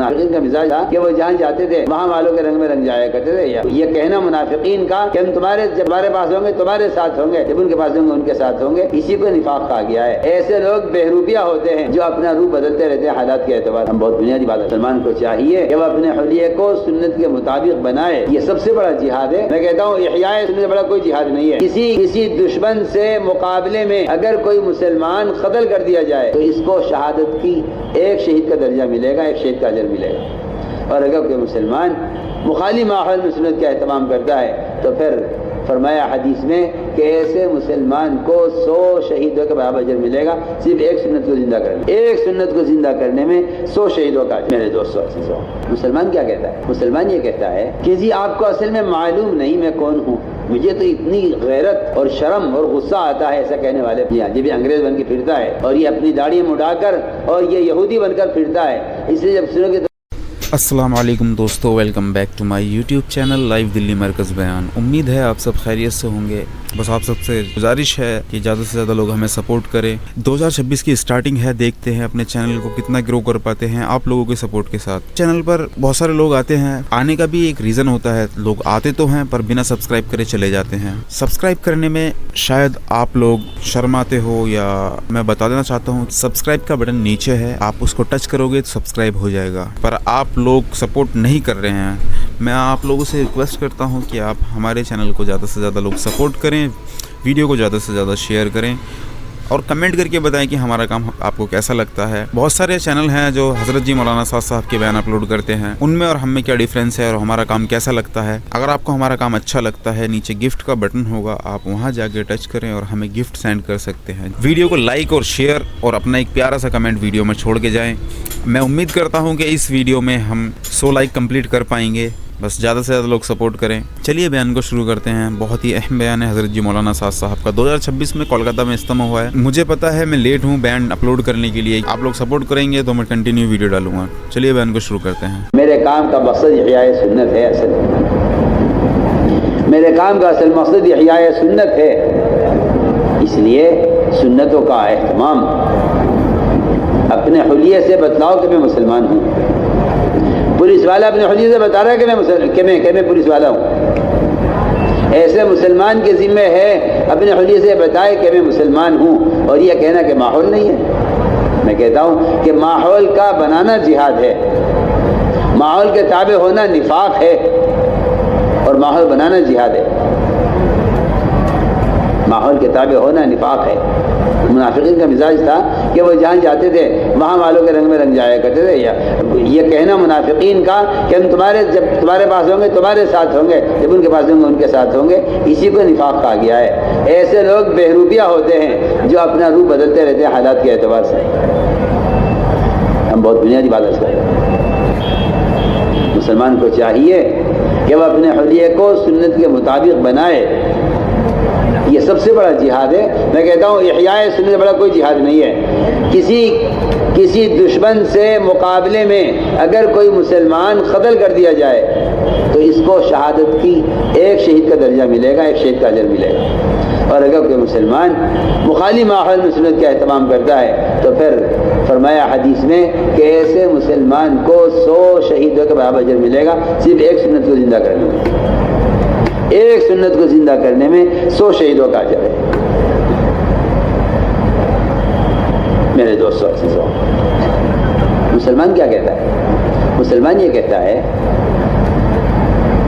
منافقین کا مزاج تھا کہ وہ جہاں جاتے تھے وہاں والوں کے رنگ میں رنگ جایا کرتے تھے. یہ کہنا منافقین کا کہ ہم جب تمہارے پاس ہوں گے تمہارے ساتھ ہوں گے، جب ان کے پاس ہوں گے ان کے ساتھ ہوں گے، اسی کو نفاق کہا گیا ہے. ایسے لوگ بہروپیہ ہوتے ہیں جو اپنا روح بدلتے رہتے ہیں حالات کے اعتبار. ہم بہت بنیادی بات ہے، مسلمان کو چاہیے کہ وہ اپنے حلیے کو سنت کے مطابق بنائے. یہ سب سے بڑا جہاد ہے. میں کہتا ہوں احیاء سنت سے بڑا کوئی جہاد نہیں ہے. کسی دشمن سے مقابلے میں اگر کوئی مسلمان قتل کر دیا جائے تو اس کو شہادت کی ایک شہید کا درجہ ملے گا، ایک شہید کا اجر ملے گا. اور اگر کوئی مسلمان مخالف ماحول میں سنت کا اہتمام کرتا ہے تو پھر فرمایا حدیث میں کہ ایسے مسلمان کو 100 شہیدوں کا برابر اجر ملے گا صرف ایک سنت کو زندہ کرنے. ایک سنت کو زندہ کرنے میں 100 شہیدوں کا اجر. میرے دوستوں مسلمان کیا کہتا ہے؟ مسلمان یہ کہتا ہے کہ جی آپ کو اصل میں معلوم نہیں میں کون ہوں، مجھے تو اتنی غیرت اور شرم اور غصہ آتا ہے ایسا کہنے والے. یہ بھی انگریز بن کے پھرتا ہے اور یہ اپنی داڑھی مڈا کر اور یہ یہودی بن کر پھرتا ہے. اس لیے جب سنو گے السلام علیکم دوستو، welcome back to my YouTube channel live Delhi Markaz بیان. امید ہے آپ سب خیریت سے ہوں گے. بس آپ سب سے گزارش ہے کہ زیادہ سے زیادہ لوگ ہمیں سپورٹ کریں. 2026 کی سٹارٹنگ ہے، دیکھتے ہیں اپنے چینل کو کتنا گرو کر پاتے ہیں آپ لوگوں کے سپورٹ کے ساتھ. چینل پر بہت سارے لوگ آتے ہیں، آنے کا بھی ایک ریزن ہوتا ہے. لوگ آتے تو ہیں پر بنا سبسکرائب کرے چلے جاتے ہیں. سبسکرائب کرنے میں شاید آپ لوگ شرماتے ہو، یا میں بتا دینا چاہتا ہوں سبسکرائب کا بٹن نیچے ہے، آپ اس کو ٹچ کرو گے تو سبسکرائب ہو جائے گا. پر آپ لوگ سپورٹ نہیں کر رہے ہیں. میں آپ لوگوں سے ریکویسٹ کرتا ہوں کہ آپ ہمارے چینل کو زیادہ سے زیادہ لوگ سپورٹ کریں، ویڈیو کو زیادہ سے زیادہ شیئر کریں اور کمنٹ کر کے بتائیں کہ ہمارا کام آپ کو کیسا لگتا ہے. بہت سارے چینل ہیں جو حضرت جی مولانا سعد صاحب کے بیان اپلوڈ کرتے ہیں، ان میں اور ہم میں کیا ڈیفرنس ہے اور ہمارا کام کیسا لگتا ہے. اگر آپ کو ہمارا کام اچھا لگتا ہے، نیچے گفٹ کا بٹن ہوگا، آپ وہاں جا کے ٹچ کریں اور ہمیں گفٹ سینڈ کر سکتے ہیں. ویڈیو کو لائک اور شیئر اور اپنا ایک پیارا سا کمنٹ ویڈیو میں چھوڑ کے جائیں. میں امید کرتا ہوں کہ اس ویڈیو میں ہم 100 لائک کمپلیٹ کر پائیں گے. بس زیادہ سے زیادہ لوگ سپورٹ کریں. چلیے بیان کو شروع کرتے ہیں. بہت ہی اہم بیان ہے حضرت جی مولانا سعد صاحب کا. 2026 میں کولکاتہ میں اجتماع ہوا ہے. مجھے پتا ہے میں لیٹ ہوں بیان اپلوڈ کرنے کے لیے. آپ لوگ سپورٹ کریں گے تو میں کنٹینیو ویڈیو ڈالوں گا. چلیے بیان کو شروع کرتے ہیں. میرے کام کا مقصد احیاء سنت ہے. میرے کام کا اصل مقصد احیاء سنت ہے. اس لیے سنتوں کا اہتمام. اپنے حلیے سے بتلاؤ کہ میں مسلمان ہوں. پولیس والا اپنے حلیے سے بتا رہا ہے کہ میں پولیس والا ہوں. ایسے مسلمان کے ذمہ ہے اپنے حلیے سے بتائے کہ میں مسلمان ہوں. اور یہ کہنا کہ ماحول نہیں ہے. میں کہتا ہوں کہ ماحول کا بنانا جہاد ہے، ماحول کے تابع ہونا نفاق ہے اور ماحول بنانا جہاد ہے. ماحول کے تابع ہونا نفاق ہے. منافقین کا مزاج تھا کہ وہ جہاں جاتے تھے وہاں والوں کے رنگ میں رنگ جایا کرتے تھے. یہ کہنا منافقین کا کہ ہم جب تمہارے پاس ہوں گے تمہارے ساتھ ہوں گے، جب ان کے پاس ہوں گے ان کے ساتھ ہوں گے، اسی کو نفاق کہا گیا ہے. ایسے لوگ بہروپیہ ہوتے ہیں جو اپنا روح بدلتے رہتے ہیں حالات کے اعتبار سے. ہم بہت بنیادی بات ہے. مسلمان کو چاہیے کہ وہ اپنے حلیے کو سنت کے مطابق بنائے. یہ سب سے بڑا جہاد ہے. میں کہتا ہوں احیاء سنت سے بڑا کوئی جہاد نہیں ہے. کسی دشمن سے مقابلے میں اگر کوئی مسلمان قتل کر دیا جائے تو اس کو شہادت کی ایک شہید کا درجہ ملے گا، ایک شہید کا اجر ملے گا. اور اگر کوئی مسلمان مخالف ماحول میں سنت کا اہتمام کرتا ہے تو پھر فرمایا حدیث میں کہ ایسے مسلمان کو 100 شہیدوں کا برابر اجر ملے گا صرف ایک سنت کو زندہ کرنے میں. ایک سنت کو زندہ کرنے میں 100 شہیدوں کا اجر ہے. میرے دوستوں مسلمان کیا کہتا ہے؟ مسلمان یہ کہتا ہے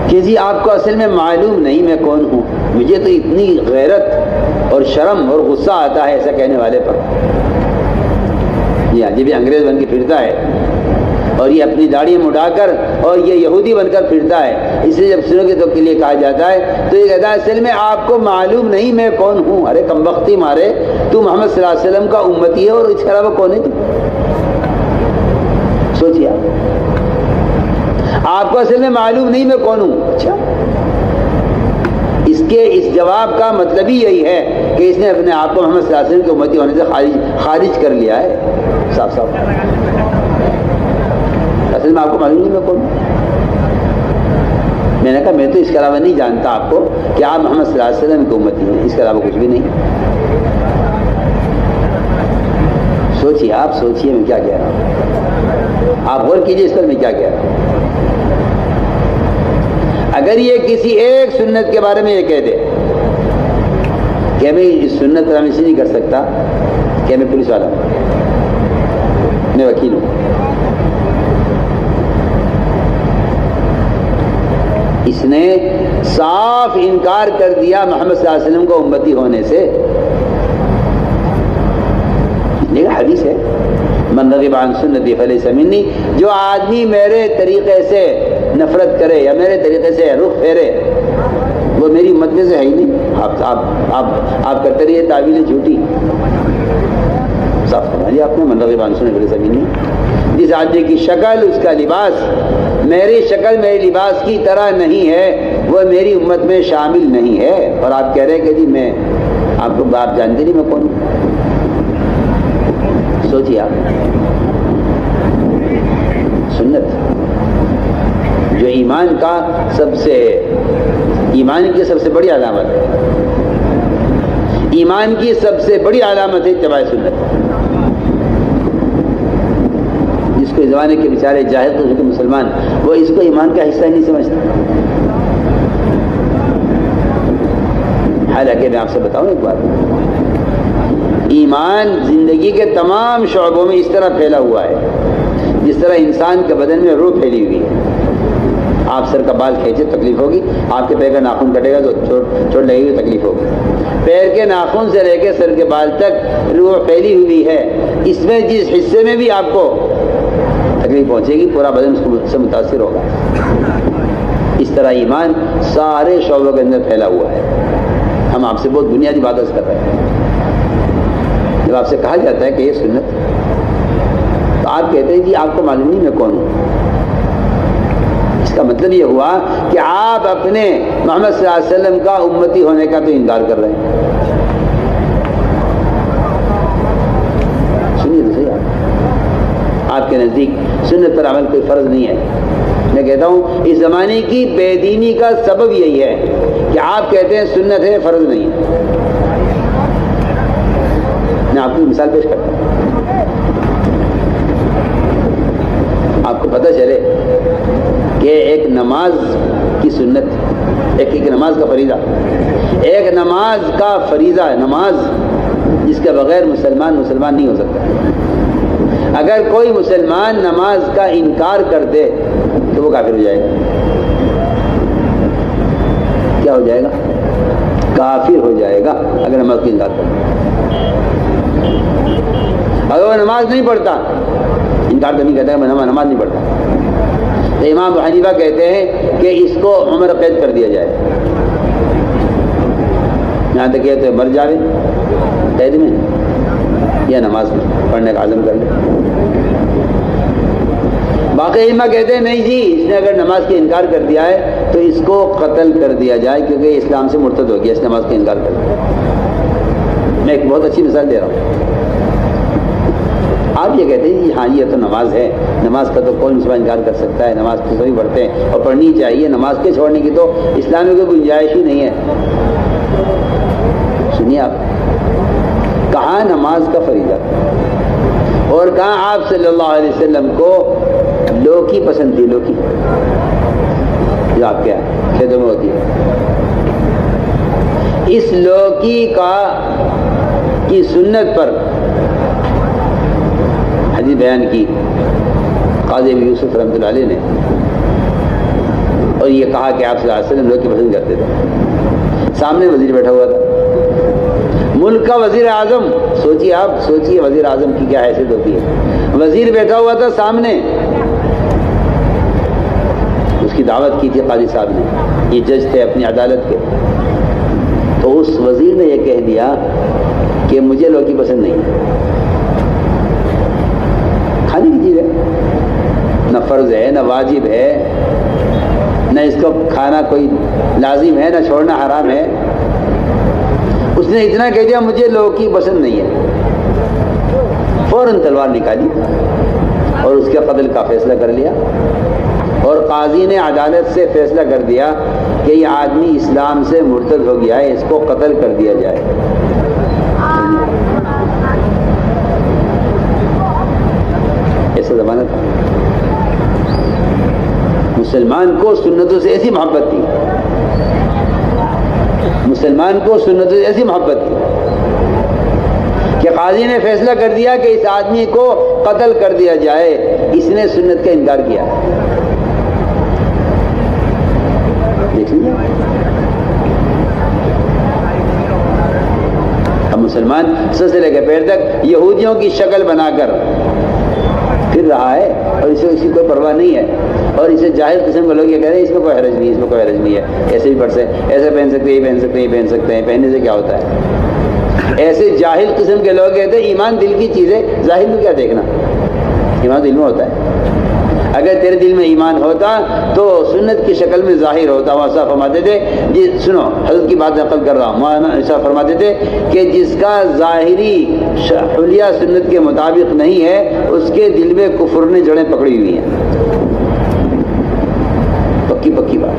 کہ جی آپ کو اصل میں معلوم نہیں میں کون ہوں، مجھے تو اتنی غیرت اور شرم اور غصہ آتا ہے ایسا کہنے والے پر. یہ بھی انگریز بن کے پھرتا ہے اور یہ اپنی داڑھی مڈا کر اور یہ یہودی بن کر پھرتا ہے. اس لیے جب سنو گے تو کے لیے کہا جاتا ہے تو یہ کہتا ہے اصل میں آپ کو معلوم نہیں میں کون ہوں. ارے کمبختی مارے، تو محمد صلی اللہ علیہ وسلم کا امتی ہے اور اس کے علاوہ کون ہے تو؟ سوچیے آپ کو اصل میں معلوم نہیں میں کون ہوں. اچھا، اس جواب کا مطلب ہی یہی ہے کہ اس نے اپنے آپ کو محمد صلی اللہ علیہ وسلم کے امتی ہونے سے خارج کر لیا ہے. صاف صاف اصل میں آپ کو معلوم نہیں میں کون. میں نے کہا میں تو اس کے علاوہ نہیں جانتا آپ کو کہ آپ محمد صلی اللہ علیہ وسلم کی امتی ہیں، اس کے علاوہ کچھ بھی نہیں. سوچیے، آپ سوچیے میں کیا کہہ رہا ہوں. آپ غور کیجئے اس پر میں کیا کہہ رہا ہوں. اگر یہ کسی ایک سنت کے بارے میں یہ کہہ دے کہ میں اس سنت پر اسی نہیں کر سکتا کہ میں پولیس والا ہوں، میں وکیل ہوں، اس نے صاف انکار کر دیا محمد صلی اللہ علیہ وسلم کو امتی ہونے سے. یہ حدیث ہے، من رغب عن سنتی فلیس منی، جو آدمی میرے طریقے سے نفرت کرے یا میرے طریقے سے رخ پھیرے وہ میری امت میں سے ہے ہی نہیں. آپ کرتے رہیے تعویلیں جھوٹی. صاف فرما لیا آپ نے، من رغب عن سنتی فلیس منی. جس آدمی کی شکل، اس کا لباس میری شکل میرے لباس کی طرح نہیں ہے وہ میری امت میں شامل نہیں ہے. اور آپ کہہ رہے کہ جی میں آپ کو آپ جانتے نہیں میں کون ہوں. سوچیے آپ، سنت جو ایمان کی سب سے بڑی علامت ہے، ایمان کی سب سے بڑی علامت ہے اتباع سنت. جس کو اس زمانے کے بیچارے جاہل قسم کے مسلمان وہ اس کو ایمان کا حصہ نہیں سمجھتے. حالانکہ میں آپ سے بتاؤں ایک بات، ایمان زندگی کے تمام شعبوں میں اس طرح پھیلا ہوا ہے جس طرح انسان کے بدن میں روح پھیلی ہوئی ہے. آپ سر کا بال کھینچے تکلیف ہوگی، آپ کے پیر کا ناخن کٹے گا تو چوٹ لگے گی تکلیف ہوگی. پیر کے ناخن سے لے کے سر کے بال تک روح پھیلی ہوئی ہے. اس میں جس حصے میں بھی آپ کو تکلیف پہنچے گی پورا بدن اس سے متاثر ہوگا. اس طرح ایمان سارے شعبوں کے اندر پھیلا ہوا ہے. ہم آپ سے بہت بنیادی بات کر رہے ہیں. جب آپ سے کہا جاتا ہے کہ یہ سنت، تو آپ کہتے ہیں جی آپ کو معلوم نہیں میں کون ہوں. اس کا مطلب یہ ہوا کہ آپ اپنے محمد صلی اللہ علیہ وسلم کا امتی ہونے کا تو انکار کر رہے ہیں. سنیے تو صحیح، آپ کے نزدیک سنت پر عمل کوئی فرض نہیں ہے. میں کہتا ہوں اس زمانے کی بے دینی کا سبب یہی ہے کہ آپ کہتے ہیں سنت ہے فرض نہیں ہے. میں آپ کو مثال پیش کرتا ہوں. آپ کو پتہ چلے کہ ایک نماز کی سنت، ایک نماز کا فریضہ، ایک نماز کا فریضہ ہے، نماز جس کے بغیر مسلمان نہیں ہو سکتا. اگر کوئی مسلمان نماز کا انکار کر دے تو وہ کافر ہو جائے گا. کیا ہو جائے گا؟ کافر ہو جائے گا اگر نماز کا انکار کر دے. اگر وہ نماز نہیں پڑھتا، انکار تو نہیں کہتا میں نماز نہیں پڑھتا، تو امام ابو حنیفہ کہتے ہیں کہ اس کو عمر قید کر دیا جائے. یہاں تک کہ تو مر جاوے قید میں یا نماز پڑھنے کا عزم کر لے. باقی علماء کہتے ہیں نہیں جی، اس نے اگر نماز کا انکار کر دیا ہے تو اس کو قتل کر دیا جائے کیونکہ اسلام سے مرتد ہو گیا اس نماز کا انکار کر دیا. میں ایک بہت اچھی مثال دے رہا ہوں. آپ یہ کہتے ہیں جی ہاں یہ تو نماز ہے، نماز کا تو کوئی مسلمان انکار کر سکتا ہے، نماز تو سبھی پڑھتے ہیں اور پڑھنی چاہیے، نماز کے چھوڑنے کی تو اسلام میں کوئی گنجائش ہی نہیں ہے. سنیے آپ، کہاں نماز کا فریضہ اور کہاں آپ صلی اللہ علیہ وسلم کو لوکی پسند تھی، لوکی جو آپ کے کھیتوں میں ہوتی ہے. اس لوکی کی سنت پر حدیث بیان کی قاضی ابو یوسف رحمۃ اللہ علیہ نے، اور یہ کہا کہ آپ صلی اللہ علیہ وسلم لوکی پسند کرتے تھے. سامنے وزیر بیٹھا ہوا تھا، ملک کا وزیر اعظم. سوچیے آپ، سوچیے وزیر اعظم کی کیا حیثیت ہوتی ہے. وزیر بیٹھا ہوا تھا سامنے، اس کی دعوت کی تھی قاضی صاحب نے، یہ جج تھے اپنی عدالت کے. تو اس وزیر نے یہ کہہ دیا کہ مجھے لوکی پسند نہیں ہے. کھانے کی چیز ہے، نہ فرض ہے نہ واجب ہے، نہ اس کو کھانا کوئی لازم ہے نہ چھوڑنا حرام ہے. اس نے اتنا کہہ دیا مجھے لوکی پسند نہیں ہے. فوراً تلوار نکالی اور اس کے قتل کا فیصلہ کر لیا. اور قاضی نے عدالت سے فیصلہ کر دیا کہ یہ آدمی اسلام سے مرتد ہو گیا ہے، اس کو قتل کر دیا جائے. ایسا زمانہ تھا. مسلمان کو سنتوں سے ایسی محبت تھی، مسلمان کو سنتوں سے ایسی محبت تھی کہ قاضی نے فیصلہ کر دیا کہ اس آدمی کو قتل کر دیا جائے، اس نے سنت کا انکار کیا۔ دیکھ لیجیے، اب مسلمان سر سے لے کے پیر تک یہودیوں کی شکل بنا کر پھر رہا ہے اور اسے اس کی کوئی پرواہ نہیں ہے، اور اسے جاہل قسم کے لوگ یہ کہہ رہے ہیں اس میں کوئی حرج نہیں، اس میں کوئی حرج نہیں ہے، ایسے بھی پڑھ سکتے، ایسے پہن سکتے ہیں، یہ پہن سکتے ہیں، یہ پہن سکتے ہیں، پہننے سے کیا ہوتا ہے؟ ایسے جاہل قسم کے لوگ کہتے ہیں ایمان دل کی چیز ہے، ظاہر میں کیا دیکھنا، ایمان دل میں ہوتا ہے۔ اگر تیرے دل میں ایمان ہوتا تو سنت کی شکل میں ظاہر ہوتا۔ وہ ایسا فرماتے تھے، جی سنو حضرت کی بات نقل کر رہا ہوں، مولانا ایسا فرماتے تھے کہ جس کا ظاہری حلیہ سنت کے مطابق نہیں ہے اس کے دل میں کفر نے جڑیں پکڑی ہوئی ہیں، پکی پکی بات۔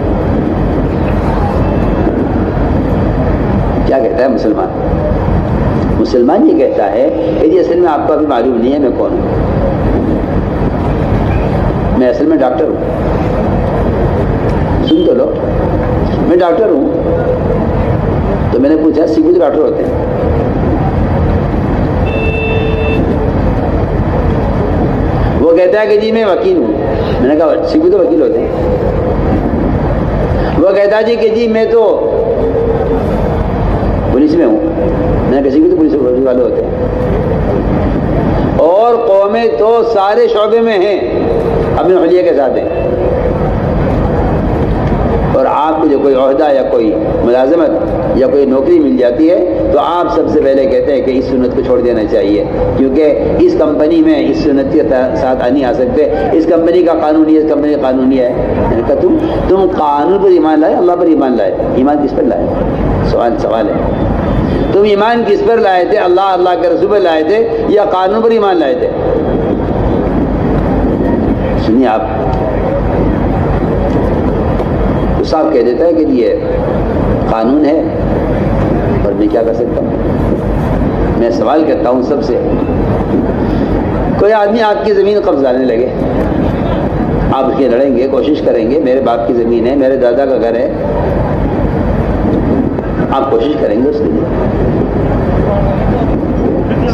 کیا کہتا ہے مسلمان؟ مسلمان یہ کہتا ہے کہ جی اصل میں آپ کو ابھی معلوم نہیں ہے میں کون ہوں، میں اصل میں ڈاکٹر ہوں، سن تو لو، میں ڈاکٹر ہوں۔ تو میں نے پوچھا سیکھو تو ڈاکٹر ہوتے ہیں؟ وہ کہتا ہے کہ جی میں وکیل ہوں۔ میں نے کہا سیکھو تو وکیل ہوتے ہیں؟ وہ کہتا ہے جی کہ جی میں تو پولیس میں ہوں۔ میں نے کہا سیکھو تو پولیس والے ہوتے ہیں؟ اور قومیں تو سارے شعبے میں ہیں، اپنے حلیہ کے ساتھ ہیں، اور آپ کو جو کوئی عہدہ یا کوئی ملازمت یا کوئی نوکری مل جاتی ہے تو آپ سب سے پہلے کہتے ہیں کہ اس سنت کو چھوڑ دینا چاہیے، کیونکہ اس کمپنی میں اس سنت کے ساتھ نہیں آ سکتے، اس کمپنی کا قانون یہ، اس کمپنی کا قانون یہ ہے۔ میں نے کہا تم قانون پر ایمان لائے، اللہ پر ایمان لائے، ایمان کس پر لائے؟ سوال ہے، تم ایمان کس پر لائے تھے؟ اللہ کے رسول پر لائے تھے یا قانون پر ایمان لائے تھے؟ سنیے، آپ صاحب کہہ دیتا ہے کہ یہ قانون ہے اور میں کیا کر سکتا ہوں؟ میں سوال کرتا ہوں سب سے، کوئی آدمی آپ کی زمین قبضہ لینے لگے، آپ اس کے لڑیں گے، کوشش کریں گے، میرے باپ کی زمین ہے، میرے دادا کا گھر ہے، آپ کوشش کریں گے اس کے لیے؟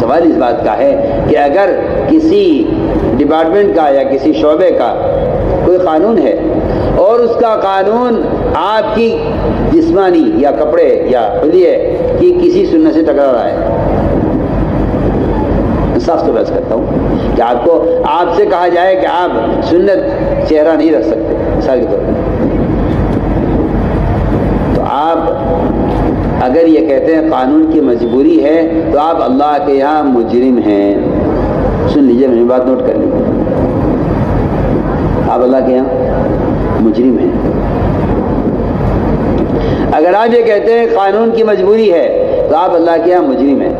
سوال اس بات کا ہے کہ اگر کسی ڈپارٹمنٹ کا یا کسی شعبے کا کوئی قانون ہے اور اس کا قانون آپ کی جسمانی یا کپڑے یا حلیے کی کسی سنت سے ٹکرا رہا ہے، صاف تو بحث کرتا ہوں کہ آپ سے کہا جائے کہ آپ سنت چہرہ نہیں رکھ سکتے مثال کے طور پر، تو آپ اگر یہ کہتے ہیں قانون کی مجبوری ہے تو آپ اللہ کے یہاں مجرم ہیں۔ سن لیجئے، میری بات نوٹ کر لیجیے، آپ اللہ کے یہاں مجرم ہیں۔ اگر آپ یہ کہتے ہیں قانون کی مجبوری ہے تو آپ اللہ کے یہاں مجرم ہیں،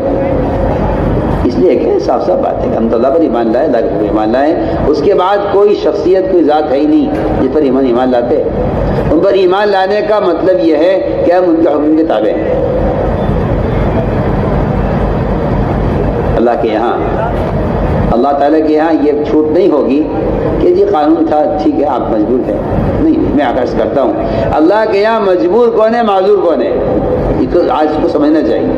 اس لیے کہ صاف صاف بات ہے کہ ہم تو اللہ پر ایمان لائے، اللہ پر ایمان لائے، اس کے بعد کوئی شخصیت کوئی ذات ہے ہی نہیں جس پر ایمان لاتے۔ ان پر ایمان لانے کا مطلب یہ ہے کہ ہم ان کے حکم کے تابع ہیں۔ اللہ کے یہاں، اللہ تعالیٰ کے یہاں یہ چھوٹ نہیں ہوگی کہ جی قانون تھا ٹھیک ہے آپ مجبور تھے، نہیں، میں عرض کرتا ہوں اللہ کے یہاں مجبور کون ہے، معذور کون ہے، یہ تو آج کو سمجھنا چاہیے۔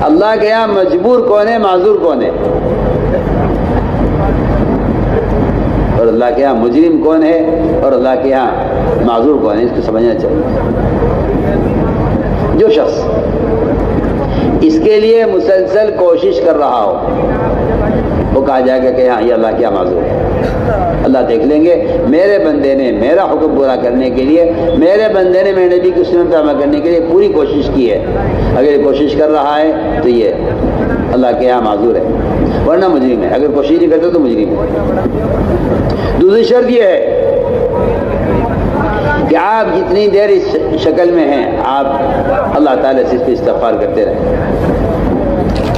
اللہ کے یہاں مجبور کون ہے، معذور کون ہے، اور اللہ کے یہاں مجرم کون ہے اور اللہ کے یہاں معذور کون ہے، اس کو سمجھنا چاہیے۔ جو شخص اس کے لیے مسلسل کوشش کر رہا ہو وہ کہا جائے گا کہ ہاں یہ اللہ کیا معذور ہے، اللہ دیکھ لیں گے میرے بندے نے میرا حکم پورا کرنے کے لیے، میرے بندے نے میرے نبی کی سنت پر عمل کرنے کے لیے پوری کوشش کی ہے، اگر یہ کوشش کر رہا ہے تو یہ اللہ کے یہاں معذور ہے، ورنہ مجرم ہے، اگر کوشش نہیں کرتے تو مجرم ہے۔ دوسری شرط یہ ہے کہ آپ جتنی دیر اس شکل میں ہیں آپ اللہ تعالیٰ سے اس پہ استغفار کرتے رہیں،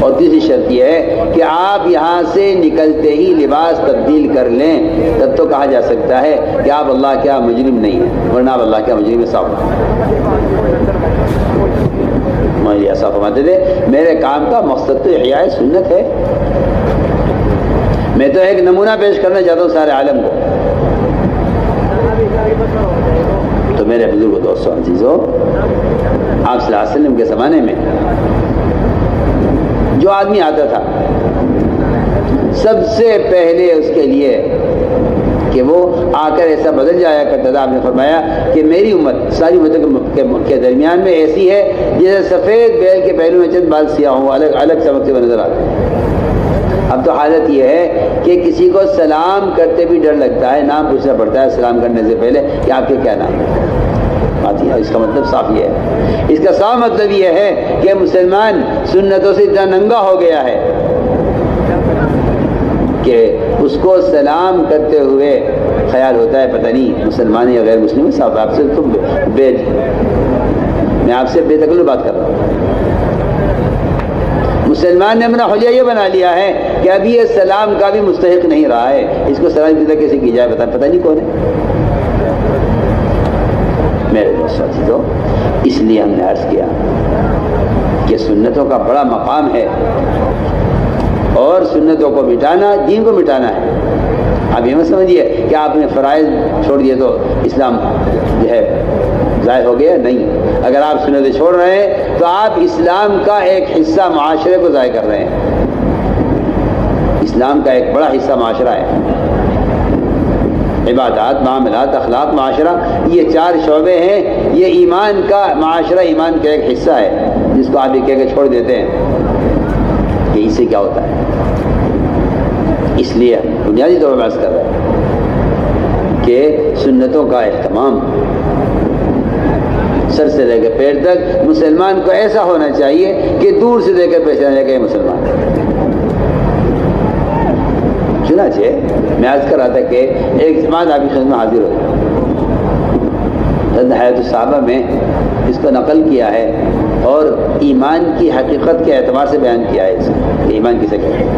اور تیسری شرط یہ ہے کہ آپ یہاں سے نکلتے ہی لباس تبدیل کر لیں، تب تو کہا جا سکتا ہے کہ آپ اللہ کیا مجرم نہیں ہیں، ورنہ آپ اللہ کیا مجرم صاحب۔ مولوی ایسا فرماتے تھے میرے کام کا مقصد تو احیاء سنت ہے، میں تو ایک نمونہ پیش کرنا چاہتا ہوں سارے عالم کو میرے بزرگ دوستوں عزیزوں، آپ صلی اللہ علیہ وسلم کے زمانے میں جو آدمی آتا تھا سب سے پہلے اس کے لیے کہ وہ آ کر ایسا بدل جایا کرتا تھا، آپ نے فرمایا کہ میری امت ساری امتوں کے درمیان میں ایسی ہے جیسے سفید بیل کے پہلو میں چند بال سیاہ ہوں، الگ الگ چمکتے ہوئے نظر آتے ہیں۔ اب تو حالت یہ ہے کہ کسی کو سلام کرتے بھی ڈر لگتا ہے، نام پوچھنا پڑتا ہے سلام کرنے سے پہلے کہ آپ کے کیا نام ہے۔ اس کا مطلب صاف یہ ہے، اس کا صاف مطلب یہ ہے کہ مسلمان سنتوں سے اتنا ننگا ہو گیا ہے کہ اس کو سلام کرتے ہوئے خیال ہوتا ہے پتہ نہیں مسلمان یا غیر مسلم۔ صاحب آپ سے تو میں آپ سے بے تکلف بات کر رہا ہوں۔ مسلمان نے اپنا حلیہ یہ بنا لیا ہے کہ ابھی یہ سلام کا بھی مستحق نہیں رہا ہے، اس کو سلام کی کیسے کی جائے پتہ نہیں کون ہے۔ میرے دوستوں، اس لیے ہم نے عرض کیا کہ سنتوں کا بڑا مقام ہے اور سنتوں کو مٹانا دین کو مٹانا ہے۔ اب یہ مت سمجھیے کہ آپ نے فرائض چھوڑ دیے تو اسلام جو ہے ضائع ہو گیا، نہیں۔ اگر آپ سنتیں چھوڑ رہے ہیں تو آپ اسلام کا ایک حصہ معاشرے کو ضائع کر رہے ہیں۔ اسلام کا ایک بڑا حصہ معاشرہ ہے، عبادات، معاملات، اخلاق، معاشرہ، یہ 4 شعبے ہیں۔ یہ ایمان کا معاشرہ، ایمان کا ایک حصہ ہے جس کو آپ یہ کہہ کے چھوڑ دیتے ہیں کہ اس سے کیا ہوتا ہے۔ اس لیے بنیادی طور پر بحث کر رہے ہیں کہ سنتوں کا اہتمام سر سے لے کے پیر تک مسلمان کو ایسا ہونا چاہیے کہ دور سے دیکھ کر پہچانا جائے کہ یہ مسلمان ہے۔ چنانچہ میں عرض کر رہا تھا کہ ایک جماعت آپ کی خدمت میں حاضر ہوئی، حیات الصحابہ میں اس کو نقل کیا ہے اور ایمان کی حقیقت کے اعتبار سے بیان کیا ہے اس کو، ایمان کسے کہتے ہیں۔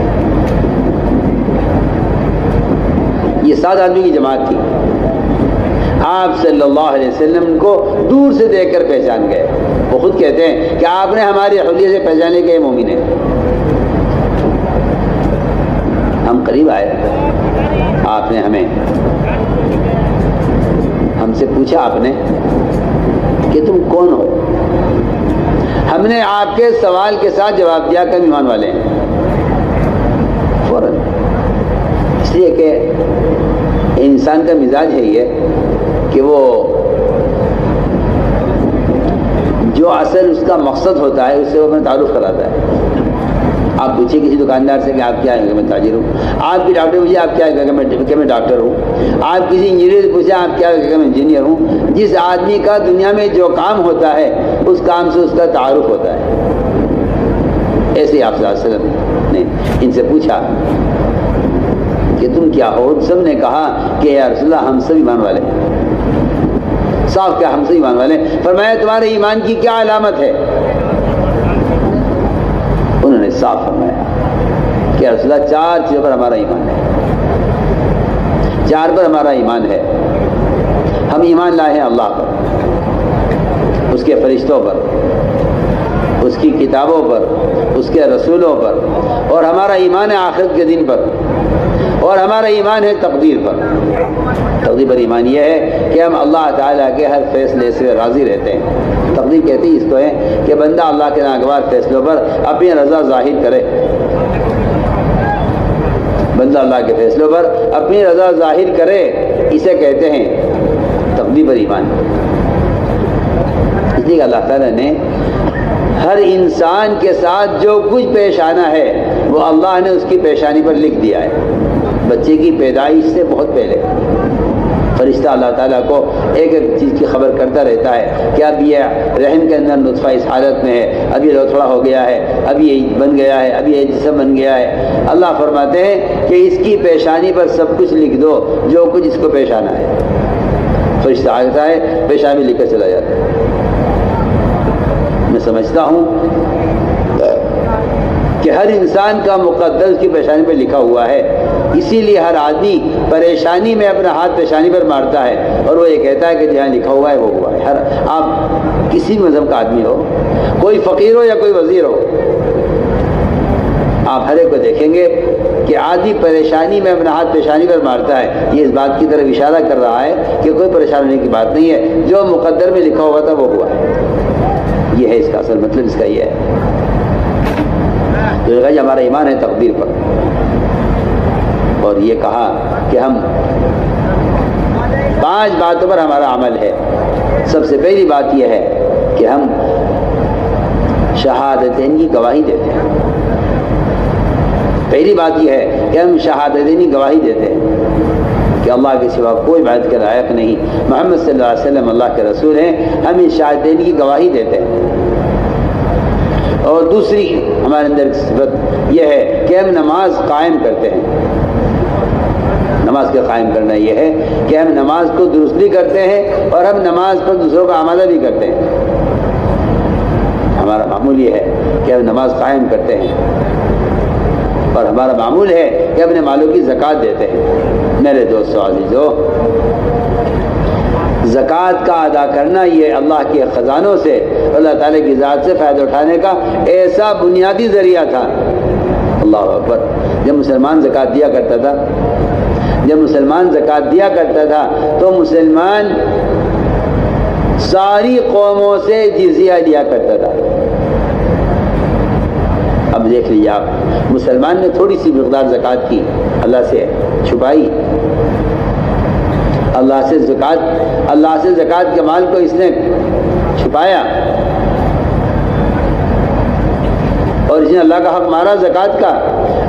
یہ 7 آدمی کی جماعت تھی، آپ صلی اللہ علیہ وسلم کو دور سے دیکھ کر پہچان گئے۔ وہ خود کہتے ہیں کہ آپ نے ہماری حلیے سے پہچانے کے مومن ہیں۔ ہم قریب آئے، آپ نے ہم سے پوچھا آپ نے کہ تم کون ہو؟ ہم نے آپ کے سوال کے ساتھ جواب دیا کہ ہم ایمان والے ہیں فوراً، اس لیے کہ انسان کا مزاج ہے یہ کہ وہ جو اصل اس کا مقصد ہوتا ہے اس سے وہ اپنا تعارف کراتا ہے۔ آپ پوچھیں کسی دکاندار سے کہ آپ کیا ہیں کہ میں تاجر ہوں، آپ کی ڈاکٹر پوچھیں آپ کیا ہے کہ میں ڈاکٹر ہوں، آپ کسی انجینئر سے پوچھیں آپ کیا ہے کہ میں انجینئر ہوں۔ جس آدمی کا دنیا میں جو کام ہوتا ہے اس کام سے اس کا تعارف ہوتا ہے۔ ایسے ہی آپ صلی اللہ علیہ وسلم نے ان سے پوچھا کہ تم کیا ہو؟ سب نے کہا کہ یا رسول اللہ ہم سب ایمان والے ہیں۔ صاف کیا ہم سب ایمان والے ہیں؟ فرمایا تمہارے ایمان کی کیا علامت ہے؟ انہوں نے صاف فرمایا کہ یا رسول اللہ 4 چیزوں پر ہمارا ایمان ہے، 4 پر ہمارا ایمان ہے۔ ہم ایمان لائے ہیں اللہ پر، اس کے فرشتوں پر، اس کی کتابوں پر، اس کے رسولوں پر، اور ہمارا ایمان ہے آخرت کے دن پر، اور ہمارا ایمان ہے تقدیر پر۔ تقدیر پر ایمان یہ ہے کہ ہم اللہ تعالیٰ کے ہر فیصلے سے راضی رہتے ہیں۔ تقدیر کہتے ہیں اس کو ہے کہ بندہ اللہ کے ناگوار فیصلوں پر اپنی رضا ظاہر کرے، بندہ اللہ کے فیصلوں پر اپنی رضا ظاہر کرے، اسے کہتے ہیں تقدیر پر ایمان۔ اس لیے کہ اللہ تعالیٰ نے ہر انسان کے ساتھ جو کچھ پیش آنا ہے وہ اللہ نے اس کی پیشانی پر لکھ دیا ہے۔ بچے کی پیدائش سے بہت پہلے فرشتہ اللہ تعالیٰ کو ایک ایک چیز کی خبر کرتا رہتا ہے کہ اب یہ رحم کے اندر نطفہ اس حالت میں ہے، اب یہ لوتھڑا ہو گیا ہے، اب یہ بن گیا ہے، اب یہ جسم بن گیا ہے۔ اللہ فرماتے ہیں کہ اس کی پیشانی پر سب کچھ لکھ دو جو کچھ اس کو پیش آنا ہے۔ فرشتہ آتا ہے پیشانی لکھ کر چلا جاتا ہے۔ میں سمجھتا ہوں کہ ہر انسان کا مقدر اس کی پیشانی پر لکھا ہوا ہے، اسی لیے ہر آدمی پریشانی میں اپنا ہاتھ پیشانی پر مارتا ہے اور وہ یہ کہتا ہے کہ جہاں لکھا ہوا ہے وہ ہوا ہے۔ آپ کسی مذہب کا آدمی ہو، کوئی فقیر ہو یا کوئی وزیر ہو، آپ ہر ایک کو دیکھیں گے کہ آدھی پریشانی میں اپنا ہاتھ پیشانی پر مارتا ہے، یہ اس بات کی طرف اشارہ کر رہا ہے کہ کوئی پریشان ہونے کی بات نہیں ہے، جو مقدر میں لکھا ہوا تھا وہ ہوا ہے۔ یہ ہے اس کا اصل مطلب، اس کا یہ ہے تو یہ ہمارا ایمان ہے تقدیر پر۔ اور یہ کہا کہ ہم 5 باتوں پر ہمارا عمل ہے۔ سب سے پہلی بات یہ ہے کہ ہم شہادتین کی گواہی دیتے ہیں۔ پہلی بات یہ ہے کہ ہم شہادتین کی گواہی دیتے ہیں کہ اللہ کے سوا کوئی عبادت کے لائق نہیں، محمد صلی اللہ علیہ وسلم اللہ کے رسول ہیں، ہم اس شہادتین کی گواہی دیتے ہیں۔ اور دوسری ہمارے اندر صفت یہ ہے کہ ہم نماز قائم کرتے ہیں۔ نماز کا قائم کرنا یہ ہے کہ ہم نماز کو درست بھی کرتے ہیں اور ہم نماز پر دوسروں کا آمادہ بھی کرتے ہیں۔ ہمارا معمول یہ ہے کہ ہم نماز قائم کرتے ہیں اور ہمارا معمول ہے کہ اپنے مالوں کی زکوٰۃ دیتے ہیں۔ میرے دوستو عزیزو، زکوٰۃ کا ادا کرنا یہ اللہ کے خزانوں سے، اللہ تعالیٰ کی ذات سے فائدہ اٹھانے کا ایسا بنیادی ذریعہ تھا۔ اللہ اکبر! جب مسلمان زکوٰۃ دیا کرتا تھا، جب مسلمان زکوٰۃ دیا کرتا تھا تو مسلمان ساری قوموں سے جزیہ لیا کرتا تھا۔ اب دیکھ لیجیے آپ، مسلمان نے تھوڑی سی مقدار زکوٰۃ کی، اللہ سے چھپائی، اللہ سے زکوٰۃ کے مال کو اس نے چھپایا اور اس نے اللہ کا حق مارا زکوٰۃ کا۔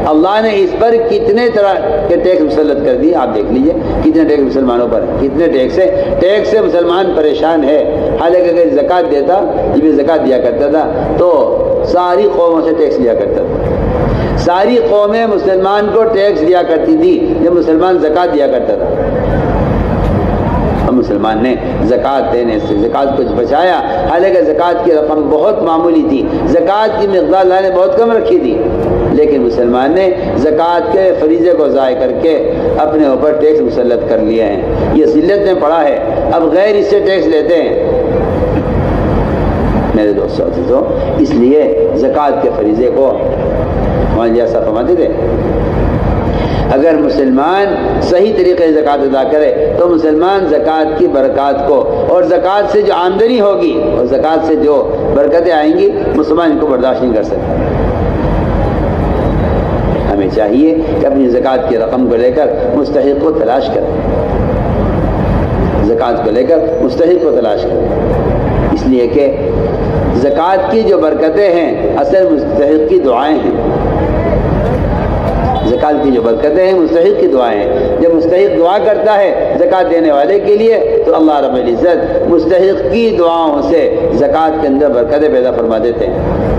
اللہ نے اس پر کتنے طرح کے ٹیکس مسلط کر دیے، آپ دیکھ لیجئے کتنے ٹیکس مسلمانوں پر، کتنے ٹیکس سے مسلمان پریشان ہے۔ حالانکہ اگر زکوٰۃ دیتا، جب یہ زکوٰۃ دیا کرتا تھا تو ساری قوموں سے ٹیکس لیا کرتا تھا، ساری قومیں مسلمان کو ٹیکس دیا کرتی تھی جب مسلمان زکوٰۃ دیا کرتا تھا۔ مسلمان نے زکوٰۃ دینے سے زکوٰۃ کو بچایا، حالانکہ زکوٰۃ کی رقم بہت معمولی تھی، زکوٰۃ کی مقدار اللہ نے بہت کم رکھی تھی، لیکن مسلمان نے زکوٰۃ کے فریضے کو ضائع کر کے اپنے اوپر ٹیکس مسلط کر لیے ہیں۔ یہ ذلت میں پڑا ہے، اب غیر اس سے ٹیکس لیتے ہیں۔ میرے دوستو عزیزو، اس لیے زکوٰۃ کے فریضے کو مولانا جیسا فرماتے تھے، اگر مسلمان صحیح طریقے سے زکوٰۃ ادا کرے تو مسلمان زکوٰۃ کی برکات کو اور زکوٰۃ سے جو آمدنی ہوگی اور زکوٰۃ سے جو برکتیں آئیں گی، مسلمان ان کو برداشت نہیں کر سکتا۔ ہمیں چاہیے کہ اپنی زکوٰۃ کی رقم کو لے کر مستحق کو تلاش کریں، زکوٰۃ کو لے کر مستحق کو تلاش کریں، اس لیے کہ زکوٰۃ کی جو برکتیں ہیں اصل مستحق کی دعائیں ہیں۔ زکوٰۃ کی جو برکتیں ہیں مستحق کی دعائیں ہیں۔ جب مستحق دعا کرتا ہے زکوٰۃ دینے والے کے لیے تو اللہ رب العزت مستحق کی دعاؤں سے زکوٰۃ کے اندر برکتیں پیدا فرما دیتے ہیں۔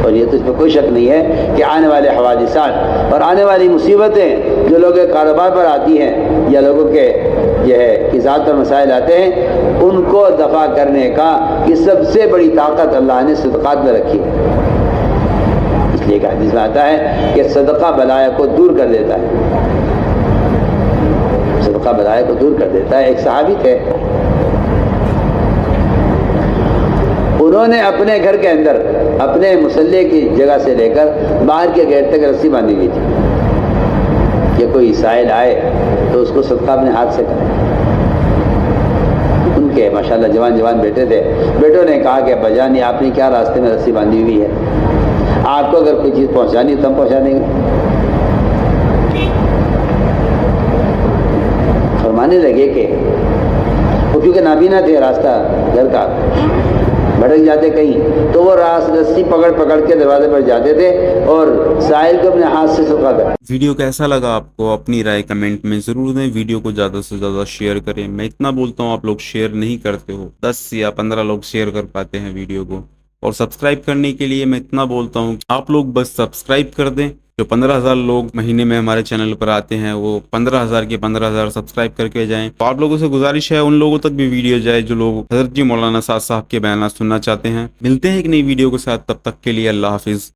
اور یہ تو اس میں کوئی شک نہیں ہے کہ آنے والے حوادثات اور آنے والی مصیبتیں جو لوگوں کے کاروبار پر آتی ہیں یا لوگوں کے یہ ہے کہ ذات پر مسائل آتے ہیں، ان کو دفع کرنے کا یہ سب سے بڑی طاقت اللہ نے صدقات میں رکھی ہے۔ اس لیے کہ حدیث میں آتا ہے کہ صدقہ بلایا کو دور کر دیتا ہے، صدقہ بلایا کو دور کر دیتا ہے۔ ایک صحابی تھے، انہوں نے اپنے گھر کے اندر اپنے مصلی کی جگہ سے لے کر باہر کے گیٹ تک رسی باندھی ہوئی تھی کہ کوئی سائل آئے تو اس کو صدقہ اپنے ہاتھ سے کرے۔ ان کے ماشاءاللہ جوان بیٹے تھے، بیٹوں نے کہا کہ ابا جان آپ نے کیا راستے میں رسی باندھی ہوئی ہے، آپ کو اگر کوئی چیز پہنچانی ہے تو ہم پہنچا دیں گے۔ فرمانے لگے کہ وہ کیونکہ نابینا تھے، راستہ گھر کا بھٹک جاتے کہیں، تو وہ رسی پکڑ کے دروازے پر جاتے تھے اور سائل کو اپنے ہاتھ سے صدقہ کرتے۔ ویڈیو کیسا لگا آپ کو؟ اپنی رائے کمنٹ میں ضرور دیں، ویڈیو کو زیادہ سے زیادہ شیئر کریں۔ میں اتنا بولتا ہوں آپ لوگ شیئر نہیں کرتے ہو، 10 یا 15 لوگ شیئر کر پاتے ہیں ویڈیو کو۔ اور سبسکرائب کرنے کے لیے میں اتنا بولتا ہوں آپ لوگ بس سبسکرائب کر دیں۔ جو 15,000 لوگ مہینے میں ہمارے چینل پر آتے ہیں وہ 15,000 کے 15,000 سبسکرائب کر کے جائیں۔ تو آپ لوگوں سے گزارش ہے ان لوگوں تک بھی ویڈیو جائے جو لوگ حضرت جی مولانا سعد صاحب کے بیانات سننا چاہتے ہیں۔ ملتے ہیں ایک نئی ویڈیو کے ساتھ، تب تک کے لیے اللہ حافظ۔